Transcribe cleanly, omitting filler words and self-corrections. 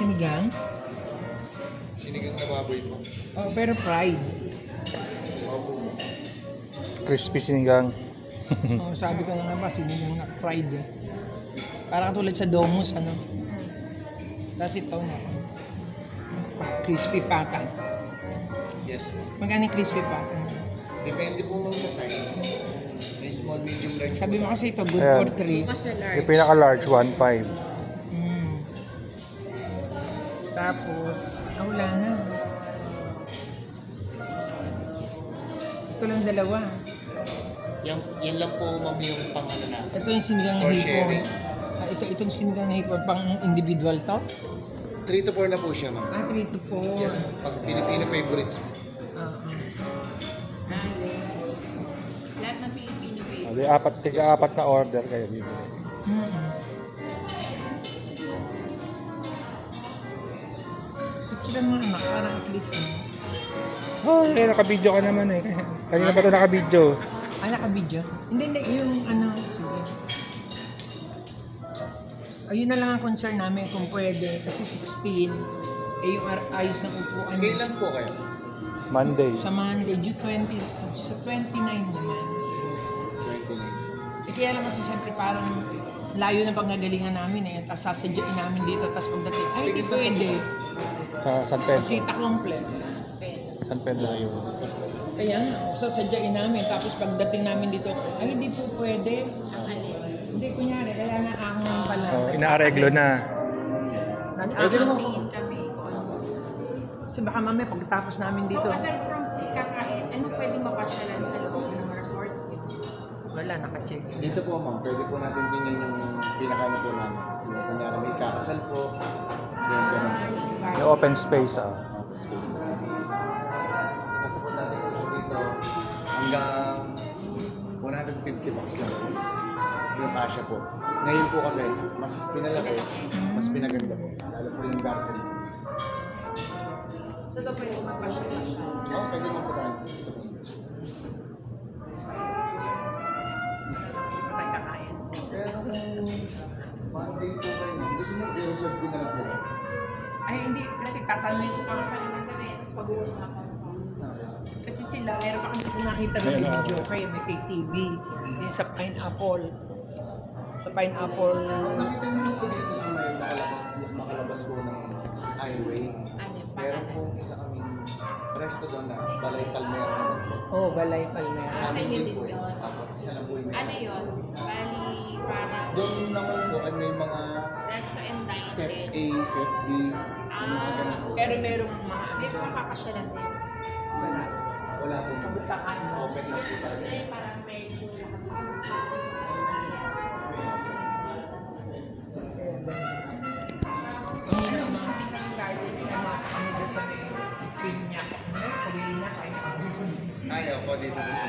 sinigang. Sinigang na baboy po. Oh, pero fried. Opo. Crispy sinigang. Oh, sabi ko na nga ba, sinigang na fried eh. Parang katulad sa Domus, ano. Tapos ito na. Crispy pata. Yes po. Magkano yung crispy pata? Depende po mong sa size. May small, medium, large. Sabi mo kasi ito, good Ayan. for 3. Mas na large. Yung pinaka-large, 1.5. Tapos, wala na. Ito lang dalawa. Yan lang po ma'am yung pang-ano na. Ito yung sinigang na For hipon. sharing. Itong sinigang na hipon, pang individual to? 3 to 4 na po siya ma'am. 3 to 4. Yes, pag Filipino favorites mo. Lahat ng Pilipino baby. Di tiga-apat na order kayo bibili. Sila mga anak, parang at least. Oh, naka-video ka naman eh. Kanina pa ito naka-video. Naka-video? Hindi, yung ano, sige. Ayun na lang ang concern namin kung pwede. Kasi 16, yung ayos ng upuan. Kailan po kayo? Monday. Sa Monday, June 20, sa 29 naman. 29. Kaya lang kasi siyempre parang layo na panggagalingan namin eh. Tapos sasadyain namin dito. Tapos pagdating, ay hindi pwede. Sa San Pedro. Sita Complex. San Pedro yun. Kaya nga, sasadyain namin. Tapos pagdating namin dito, ay hindi po pwede. Hindi, kunyari, kaya nga ako ngayon pala. Oh, inaareglo na. Pwede naman. Tingin kami kung ano. Kasi baka mamaya pagtapos namin dito. So aside from kakain, ano pwedeng mapasyalan sa loob ng resort? Wala, naka-check. Dito po ma'am, pwede po natin tingnan yung pinakano po namin. Yung kunyari may kakasal po. Yung ganun. Yung open space ah. Kasi po natin po siya dito hanggang 150 bucks lang po. Yung kasya po. Ngayon po kasi, mas pinalaki, mas pinaganda po. Lalo po yung garden. So ito pwede mapasyalan siya. Oo, pwede mo po tayo. Patay kakain. Pero kung Monday po kayo, gusto mo i-reserve ko na lang po. Ay, hindi. Kasi tatanungin ko pa. Pa naman kami, tapos pag-uusapan pa. Kasi sila, meron pa kami kasi nakita ng video. Kaya may KTV. Yung sa Pineapple. Sa Pineapple. Nakita niyo po dito sa may makalabas po ng highway. Meron po isa kaming resto doon na Balay Palmera naman po. Oh, Balay Palmera. Sa amin din po yun. yun. Apo, isa lang po yung may. Ano yun? Bali, parang Doon naman po ay may mga resto and dine set din. A, set B, yung mga ganun po. Pero merong mga May mga papasyalan din. wala. Wala po. Kakain. Open lang po talaga. Kasi parang medyo Ang hina mga yung garden. Pumasok kami doon sa may Pinya. Kulina. Kaya Ayaw po dito po sa